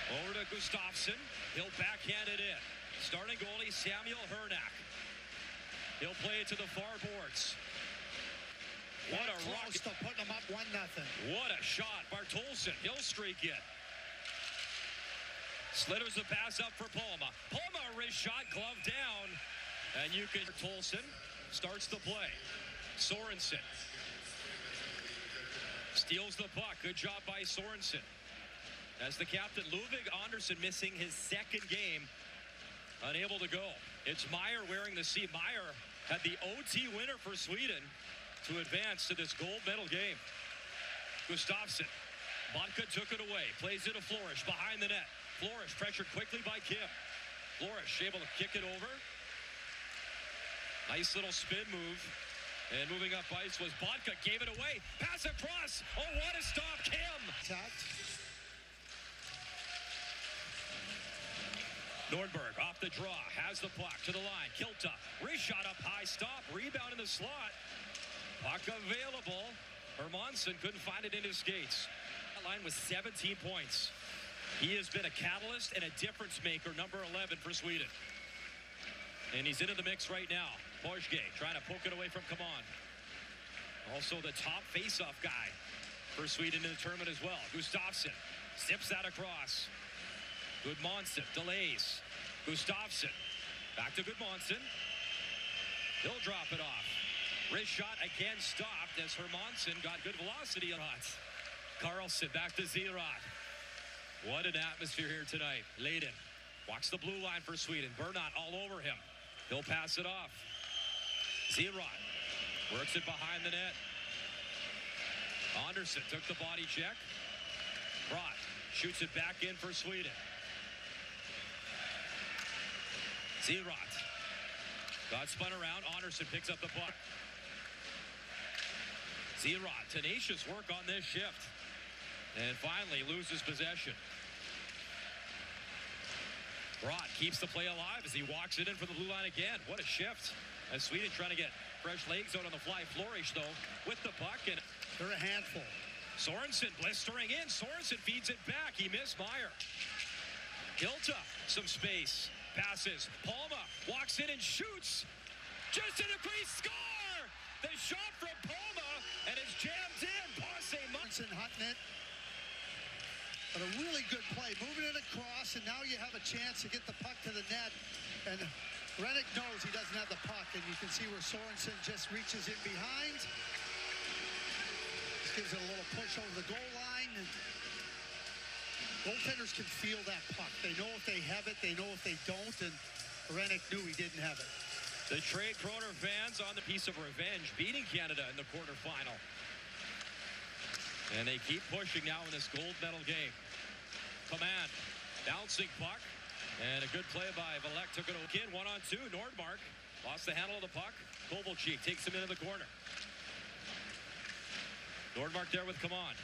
Over to Gustafsson. He'll backhand it in. Starting goalie Samuel Hrenak. He'll play it to the far boards. What a rock. Close to putting them up 1-0. What a shot. Bartolson, he'll streak it. Slithers the pass up for Palma. Palma, wrist shot, glove down. And you can... Bartolson starts the play. Sorensen steals the puck. Good job by Sorensen. As the captain, Ludvig Andersson, missing his second game, unable to go. It's Meyer wearing the C. Meyer had the OT winner for Sweden to advance to this gold medal game. Gustafsson. Botka took it away. Plays it to Flourish behind the net. Flourish pressured quickly by Kim. Flourish able to kick it over. Nice little spin move. And moving up ice was Botka. Gave it away. Pass across. Oh, what a stop. Kim. Tapped. Nordberg off the draw, has the puck to the line. Kilta, wrist shot up high, stop, rebound in the slot. Puck available. Hermansson couldn't find it in his skates. That line was 17 points. He has been a catalyst and a difference maker, number 11 for Sweden. And he's into the mix right now. Borge trying to poke it away from Kaman. Also the top face-off guy for Sweden in the tournament as well. Gustafsson zips that across. Gudmundsson delays. Gustafsson back to Gudmundsson. He'll drop it off. Wrist shot again stopped as Hermansson got good velocity on it. Carlson back to Zerot. What an atmosphere here tonight. Layden walks the blue line for Sweden. Bernat all over him. He'll pass it off. Zerot works it behind the net. Anderson took the body check. Brott shoots it back in for Sweden. Zerot got spun around. Anderson picks up the puck. Zerot, tenacious work on this shift. And finally loses possession. Brott keeps the play alive as he walks it in for the blue line again. What a shift. As Sweden trying to get fresh legs out on the fly. Flourish, though, with the puck. And they're a handful. Sorensen blistering in. Sorensen feeds it back. He missed Meyer. Hilta, some space. Passes. Palma walks in and shoots. Just in a crease. Score! The shot from Palma, and it's jammed in. Passe Munson hunting it. But a really good play. Moving it across, and now you have a chance to get the puck to the net. And Hrenak knows he doesn't have the puck, and you can see where Sorensen just reaches in behind. Just gives it a little push over the goal line. And goaltenders can feel that puck. They know if they have it, they know if they don't, and Hrenak knew he didn't have it. The Trade Kroner fans on the piece of revenge, beating Canada in the quarterfinal. And they keep pushing now in this gold medal game. Command, bouncing puck, and a good play by Valek. Took it again, 1-on-2. Nordmark lost the handle of the puck. Kovalchuk takes him into the corner. Nordmark there with Command.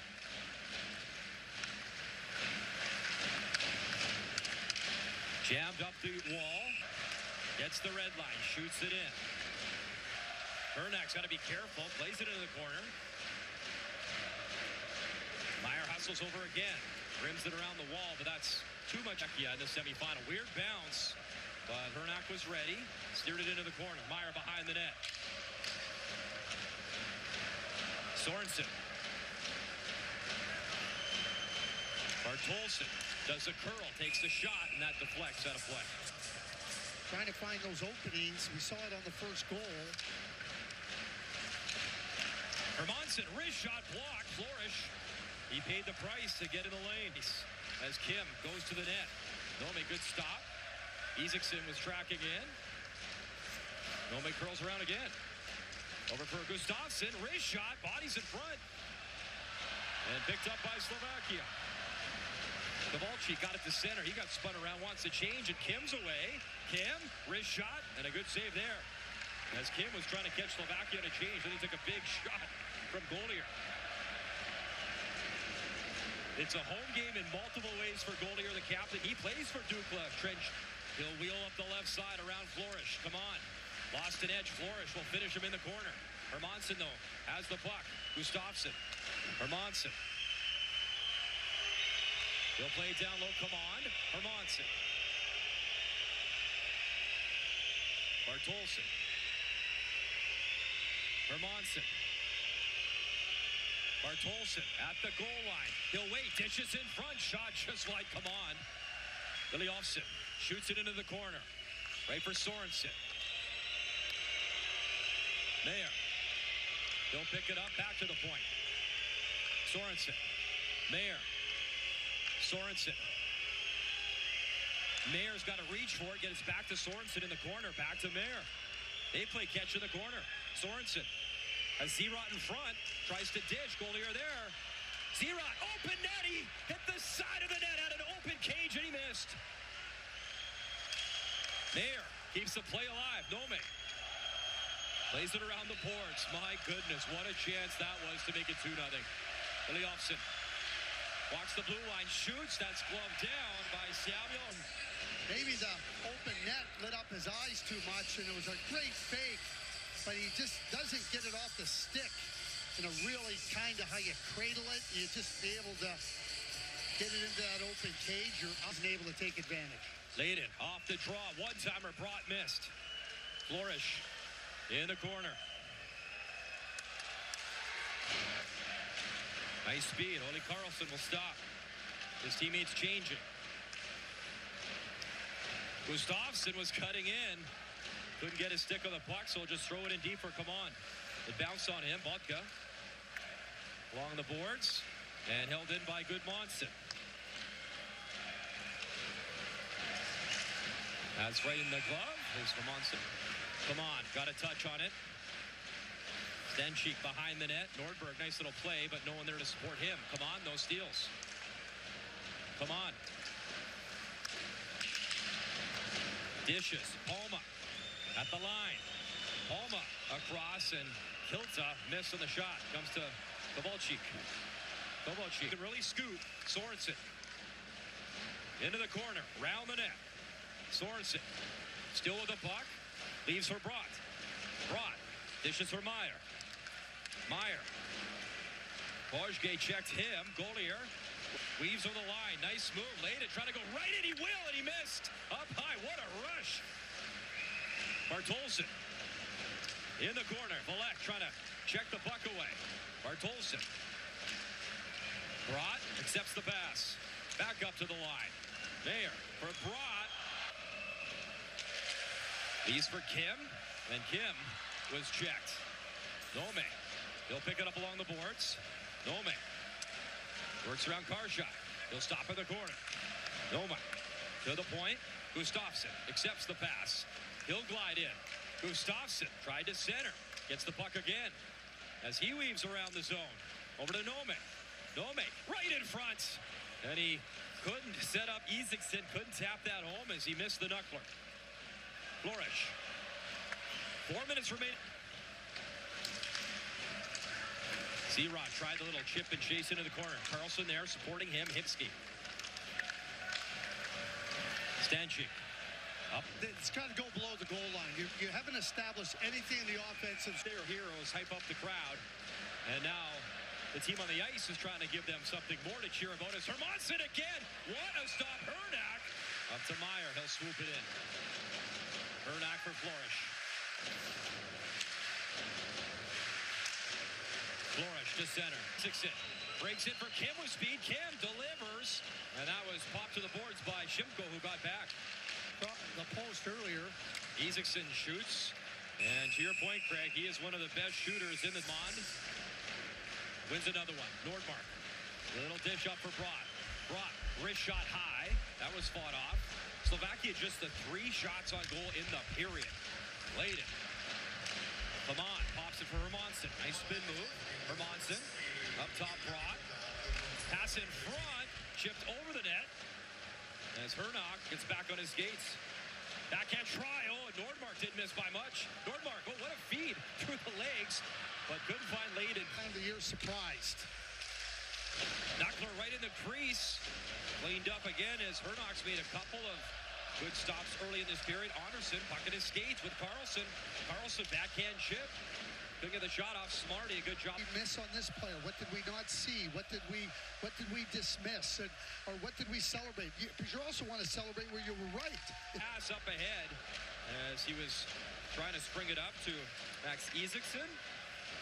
Jammed up the wall. Gets the red line. Shoots it in. Hrenak's got to be careful. Plays it into the corner. Meyer hustles over again. Rims it around the wall, but that's too much in the semifinal. Weird bounce, but Hrenak was ready. Steered it into the corner. Meyer behind the net. Sorensen. Bartolson does a curl, takes the shot, and that deflects out of play. Trying to find those openings. We saw it on the first goal. Hermansson, wrist shot blocked. Flourish. He paid the price to get in the lane as Kim goes to the net. Nome, good stop. Isaacson was tracking in. Nome curls around again. Over for Gustafsson. Wrist shot. Bodies in front. And picked up by Slovakia. Kovalchuk got it to center. He got spun around, wants to change, and Kim's away. Kim, wrist shot, and a good save there. As Kim was trying to catch Slovakia to change, then he took a big shot from Goldier. It's a home game in multiple ways for Goldier, the captain. He plays for Dukla. Trench, he'll wheel up the left side around Flourish. Come on. Lost an edge. Flourish will finish him in the corner. Hermansson, though, has the puck. Gustafsson. Hermansson. He'll play it down low. Command. Hermansen. Bartolson. Hermansen. Bartolson at the goal line. He'll wait. Dishes in front. Shot just like Command. Eliofsson shoots it into the corner. Right for Sorensen. Mayer. He'll pick it up. Back to the point. Sorensen. Mayer. Sorensen. Mayer's got to reach for it. Gets back to Sorensen in the corner. Back to Mayer. They play catch in the corner. Sorensen has Zerot in front. Tries to dish. Goalie are there. Zerot, open net. He hit the side of the net. Had an open cage and he missed. Mayer keeps the play alive. Nome plays it around the boards. My goodness, what a chance that was to make it 2-0. Eliofsson walks the blue line, shoots. That's gloved down by Samuel. Maybe the open net lit up his eyes too much, and it was a great fake, but he just doesn't get it off the stick. In a really kind of how you cradle it, you just be able to get it into that open cage. You're unable to take advantage. Layden off the draw. One-timer brought, missed. Flourish in the corner. Nice speed. Ole Carlson will stop. His teammates changing. Gustafsson was cutting in. Couldn't get his stick on the puck, so he'll just throw it in deep for Command. It bounced on him. Botka along the boards and held in by Gudmundsson. That's right in the glove. Here's Hermansen. Come on, got a touch on it. Stenchik behind the net. Nordberg, nice little play, but no one there to support him. Come on, no steals. Come on. Dishes. Palma at the line. Palma across, and Kilta missed on the shot. Comes to Kovalchik. Kovalchik can really scoop. Sorensen into the corner. Round the net. Sorensen still with the puck. Leaves for Brott. Brott dishes for Meyer. Meyer. Borge checked him. Golier weaves on the line. Nice move. Layden trying to go right, and he will, and he missed. Up high. What a rush. Bartolson in the corner. Valek trying to check the puck away. Bartolson. Brott accepts the pass. Back up to the line. Mayer for Brott. These for Kim, and Kim was checked. Nome. He'll pick it up along the boards. Nome works around Karshak. He'll stop in the corner. Nome to the point. Gustafsson accepts the pass. He'll glide in. Gustafsson tried to center. Gets the puck again as he weaves around the zone. Over to Nome. Nome right in front. And he couldn't set up Isaacson. Couldn't tap that home as he missed the knuckler. Flourish. 4 minutes remaining. Zerot tried the little chip and chase into the corner. Carlson there supporting him. Hipsky. Stanchik. Up. It's got to go below the goal line. You haven't established anything in the offensive. Their heroes hype up the crowd. And now the team on the ice is trying to give them something more to cheer about. As Hermansen again. What a stop. Hrenak. Up to Meyer. He'll swoop it in. Hrenak for Flourish. Flourish to center. 6 in. Breaks it for Kim with speed. Kim delivers. And that was popped to the boards by Shimko, who got back. The post earlier. Isaacson shoots. And to your point, Craig, he is one of the best shooters in the Mond. Wins another one. Nordmark. Little dish up for Brott. Brott, wrist shot high. That was fought off. Slovakia just the 3 shots on goal in the period. Layden. Come on, pops it for Hermansen. Nice spin move. Hermansen up top. Brott. Pass in front. Chipped over the net. As Hrenak gets back on his skates. Backhand try. Oh, and Nordmark didn't miss by much. Nordmark, oh, what a feed through the legs. But couldn't find Layden. Time of the year surprised. Knuckler right in the crease. Cleaned up again as Hrenak's made a couple of good stops early in this period. Anderson puck at his skates with Carlson. Carlson backhand chip. Couldn't get the shot off. Smarty, a good job. We miss on this player. What did we not see? What did we dismiss? Or what did we celebrate? Because you also want to celebrate where you were right. Pass up ahead as he was trying to spring it up to Max Isaacson.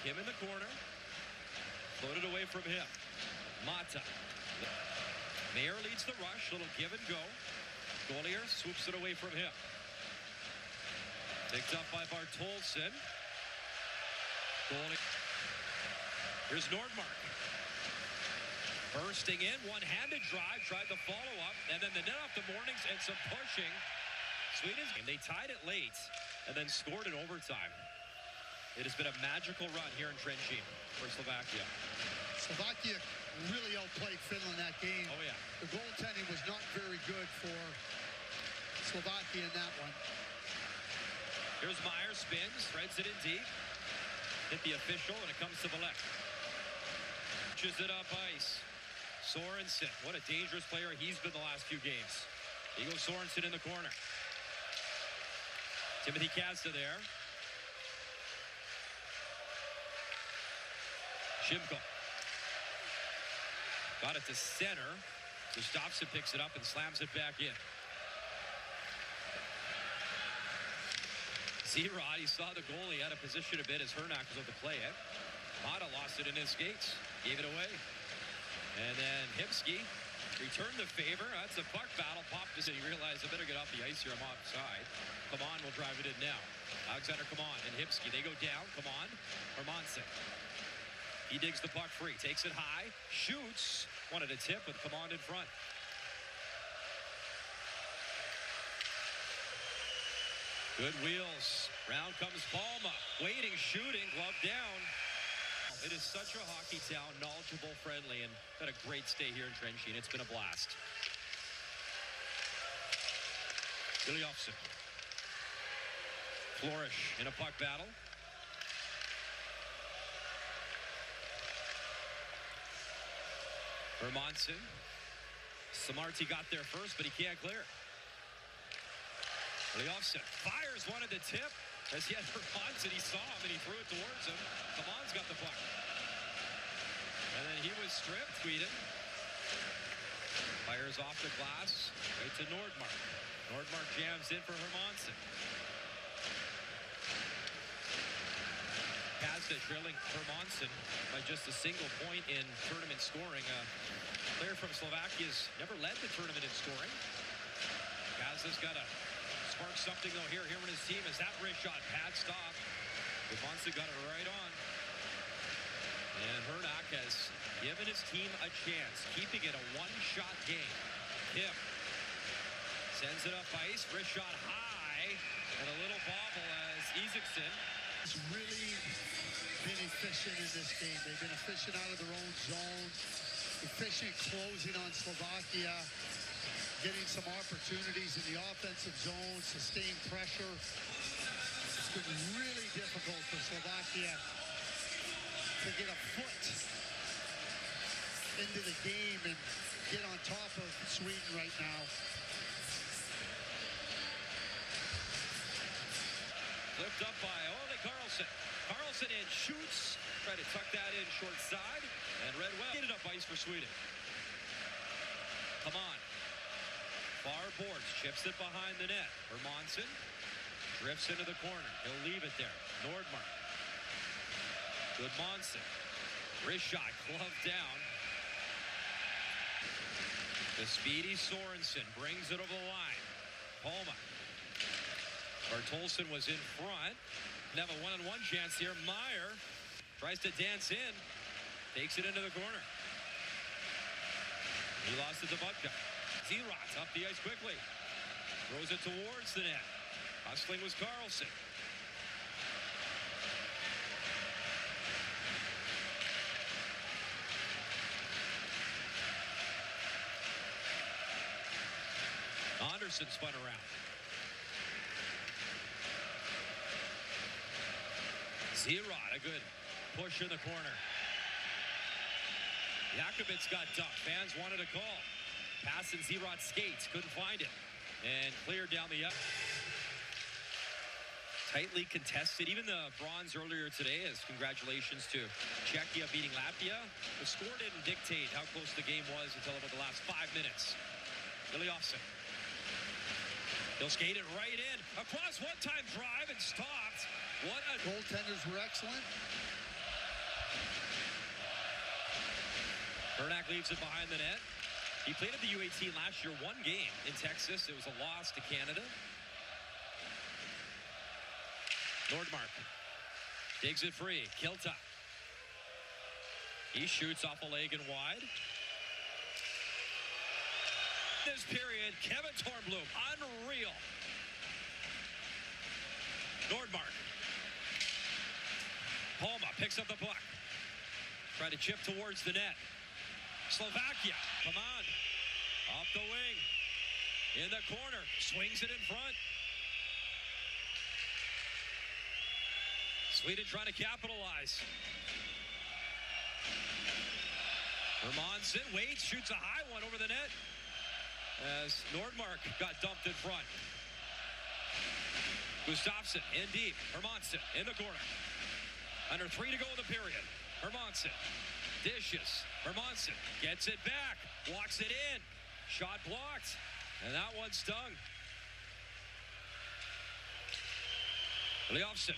Him in the corner. Floated away from him. Mata. Mayer leads the rush. Little give and go. Golier swoops it away from him. Picked up by Bartolson. Goalie. Here's Nordmark. Bursting in. One-handed drive. Tried the follow-up. And then the net off the Mornings and some pushing. Sweden's game. They tied it late and then scored in overtime. It has been a magical run here in Trenčín for Slovakia. Slovakia really outplayed Finland that game. Oh, yeah. The goaltending was not very good for Slovakia in that one. Here's Meyer, spins, threads it in deep. Hit the official, and it comes to Valek. Pitches it up ice. Sorensen, what a dangerous player he's been the last few games. Eagle Sorensen in the corner. Timothy Kazda there. Shimko. Got it to center. Gustafsson picks it up and slams it back in. Zerod, he saw the goalie out of position a bit as Hrenak was on the play. Mata lost it in his skates. Gave it away. And then Hipsky returned the favor. That's a puck battle. Popped as he realized I better get off the ice here. I'm offside. Come on, we'll drive it in now. Alexander, come on. And Hipsky, they go down. Come on. Hermansen. He digs the puck free, takes it high, shoots. Wanted a tip with Command in front. Good wheels. Round comes Palma. Waiting, shooting, glove down. It is such a hockey town, knowledgeable, friendly, and had a great stay here in Trenčín. It's been a blast. Ilyovsson. Flourish in a puck battle. Hermansen. Samarty got there first, but he can't clear. Ilyovsson fires one at the tip. As he had Hermansen, he saw him and he threw it towards him. Kaman's got the puck. And then he was stripped. Sweden. Fires off the glass. Right to Nordmark. Nordmark jams in for Hermansen. Kazda trailing Hermansen by just a single point in tournament scoring. A player from Slovakia's never led the tournament in scoring. Kazda's got to spark something though here in his team as that wrist shot pad stop. Hermansen got it right on. And Hrenak has given his team a chance, keeping it a one-shot game. Kim sends it up ice, wrist shot high, and a little bobble as Isaacson. It's really been efficient in this game. They've been efficient out of their own zone, efficient closing on Slovakia, getting some opportunities in the offensive zone, sustained pressure. It's been really difficult for Slovakia to get a foot into the game and get on top of Sweden right now. Flipped up by Ole Karlsson. Karlsson in, shoots. Try to tuck that in short side. And Redwell get it up ice for Sweden. Come on. Far boards, chips it behind the net. Hermansen drifts into the corner. He'll leave it there. Nordmark. Goodmanson. Wrist shot, glove down. The speedy Sorensen brings it over the line. Palma. Bartolson was in front. And have a one-on-one chance here. Meyer tries to dance in. Takes it into the corner. He lost it to Budka. Zerot up the ice quickly. Throws it towards the net. Hustling was Karlsson. Anderson spun around. Zerot, a good push in the corner. Jakobitz got dumped. Fans wanted a call. Pass in Zerot's skates. Couldn't find it. And cleared down the up. tightly contested. Even the bronze earlier today, as congratulations to Czechia beating Latvia. The score didn't dictate how close the game was until about the last 5 minutes. Iliovsson. He'll skate it right in. Across, one-time drive and stopped. What a... Goaltenders were excellent. Hrenak leaves it behind the net. He played at the U18 last year, 1 game in Texas. It was a loss to Canada. Nordmark digs it free. Kilta. He shoots off a leg and wide. This period, Kevin Tornblom, unreal. Nordmark. Palma picks up the puck. Trying to chip towards the net. Slovakia, come on. Off the wing. In the corner. Swings it in front. Sweden trying to capitalize. Hermansen waits, shoots a high one over the net as Nordmark got dumped in front. Gustafsson in deep. Hermansen in the corner. Under 3 to go in the period. Hermansen dishes. Hermansen gets it back. Walks it in. Shot blocked. And that one stung. Iliovsson.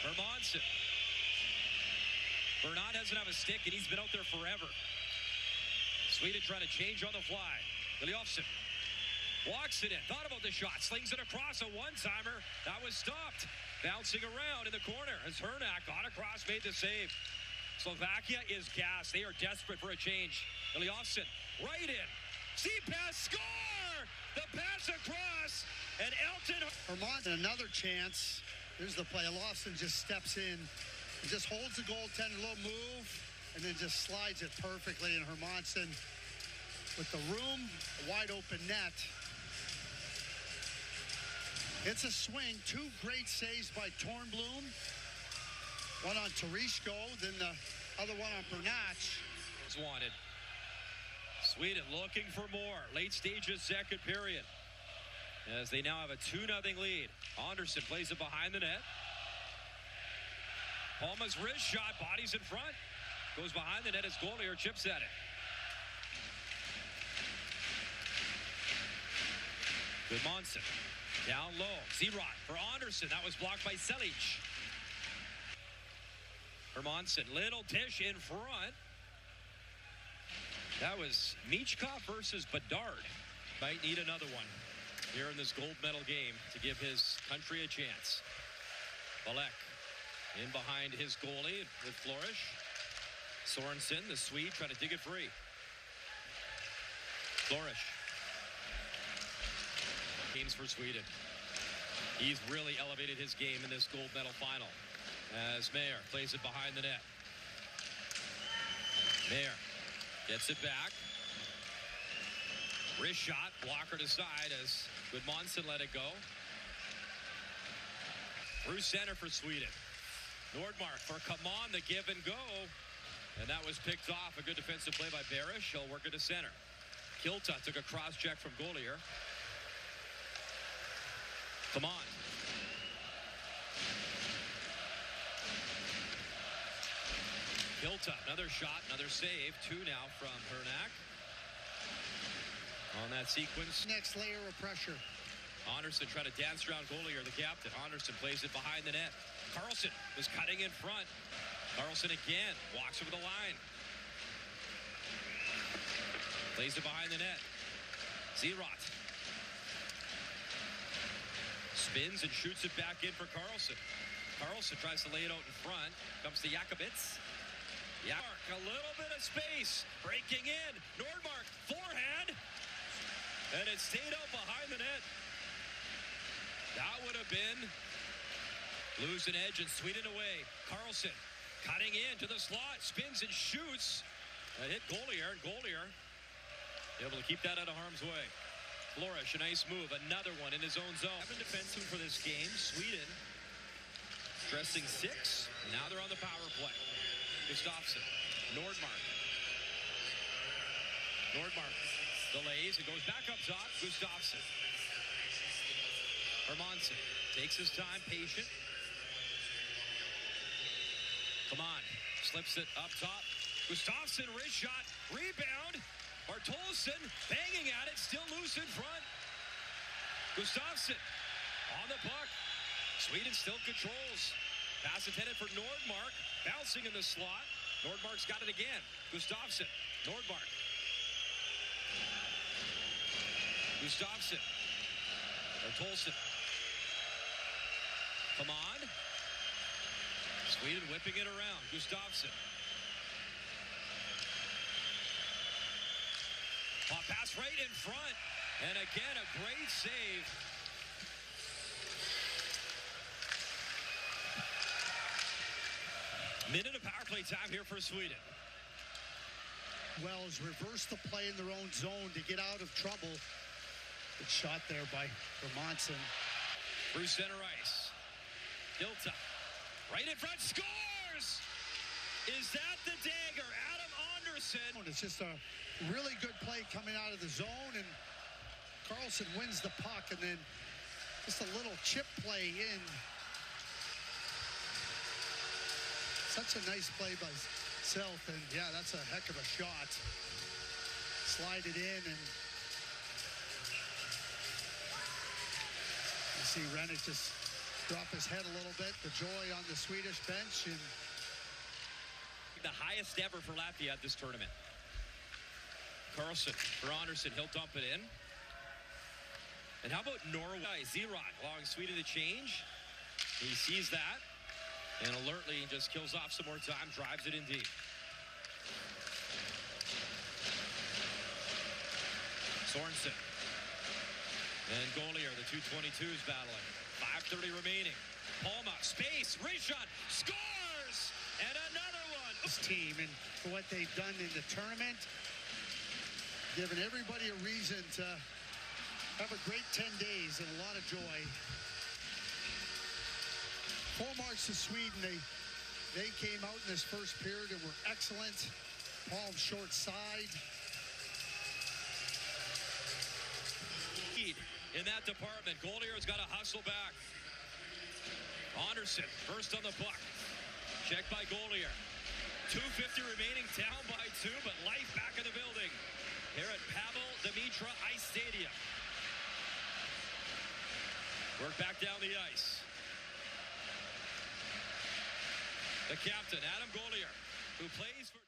Hermansen. Bernard doesn't have a stick, and he's been out there forever. Sweden trying to change on the fly. Iliovsson walks it in. Thought about the shot. Slings it across a one-timer. That was stopped. Bouncing around in the corner as Hrenak got across, made the save. Slovakia is gassed. They are desperate for a change. Iliovsson right in. C-pass, score! The pass across, and Elton... Hermansen, another chance. There's the play. Iliovsson just steps in and just holds the goaltender, a little move, and then just slides it perfectly. And Hermansen, with the room, wide open net, it's a swing. 2 great saves by Tornblom. One on Tereshko, then the other one on Hrenak. Wanted. Sweden looking for more. Late stages, second period. As they now have a 2-0 lead. Anderson plays it behind the net. Palma's wrist shot, bodies in front. Goes behind the net as goalie chips at it. Gudmundsson. Down low. Zerot for Anderson. That was blocked by Selic. Hermansen. Little dish in front. That was Michkov versus Bedard. Might need another one here in this gold medal game to give his country a chance. Balek in behind his goalie with flourish. Sorensen, the Swede, trying to dig it free. Flourish. Games for Sweden. He's really elevated his game in this gold medal final. As Mayer plays it behind the net. Mayer gets it back. Wrist shot, blocker to side as Gudmundsson let it go. Through center for Sweden. Nordmark for come on, the give and go. And that was picked off. A good defensive play by Barish. He'll work it to center. Kilta took a cross check from goalier. Come on. Kilta, another shot, another save. 2 now from Hrenak. On that sequence. Next layer of pressure. Anderson trying to dance around goalier, the captain. Anderson plays it behind the net. Carlson was cutting in front. Carlson again walks over the line. Plays it behind the net. Zerot. Spins and shoots it back in for Carlson. Carlson tries to lay it out in front. Comes to Jakobitz. Nordmark, a little bit of space. Breaking in. Nordmark, forehand. And it stayed out behind the net. That would have been lose an edge and Sweden away. Carlson cutting in to the slot. Spins and shoots. That hit goalier, and goalier able to keep that out of harm's way. Flourish, a nice move. Another one in his own zone. 7 defensemen for this game. Sweden dressing 6. Now they're on the power play. Gustafsson. Nordmark. Nordmark delays. It goes back up top. Gustafsson. Hermansen takes his time, patient. Come on, slips it up top. Gustafsson, wrist shot, rebound. Bartolson banging at it, still loose in front. Gustafsson on the puck. Sweden still controls. Pass intended for Nordmark, bouncing in the slot. Nordmark's got it again. Gustafsson, Nordmark. Gustafsson, Bartolson. Come on. Sweden whipping it around. Gustafsson. Pop pass right in front. And again, a great save. Minute of power play time here for Sweden. Wells reversed the play in their own zone to get out of trouble. Good shot there by Hermansen. Through center ice. Hilta. Right in front. Scores! Is that the dagger? Adam Anderson. It's just a really good play coming out of the zone, and Carlson wins the puck, and then just a little chip play in. Such a nice play by Self, and yeah, that's a heck of a shot. Slide it in, and you see Hrenak just drop his head a little bit. The joy on the Swedish bench, and the highest ever for Latvia at this tournament. Carlson for Anderson, he'll dump it in. And how about Norway? Xerox allowing Sweden to change. He sees that and alertly just kills off some more time, drives it in deep. Sorensen and Golier, the 222s battling. 5:30 remaining. Palma, space, wrist shot, scores! And another one. This team, and for what they've done in the tournament, giving everybody a reason to have a great 10 days and a lot of joy. Full marks to Sweden. They came out in this first period and were excellent. Palm short side. In that department, Golier's got to hustle back. Anderson, first on the puck. Checked by Golier. 2:50 remaining, down by 2, but life back in the building here at Pavel Dimitra Ice Stadium. Work back down the ice. The captain, Adam Golier, who plays for...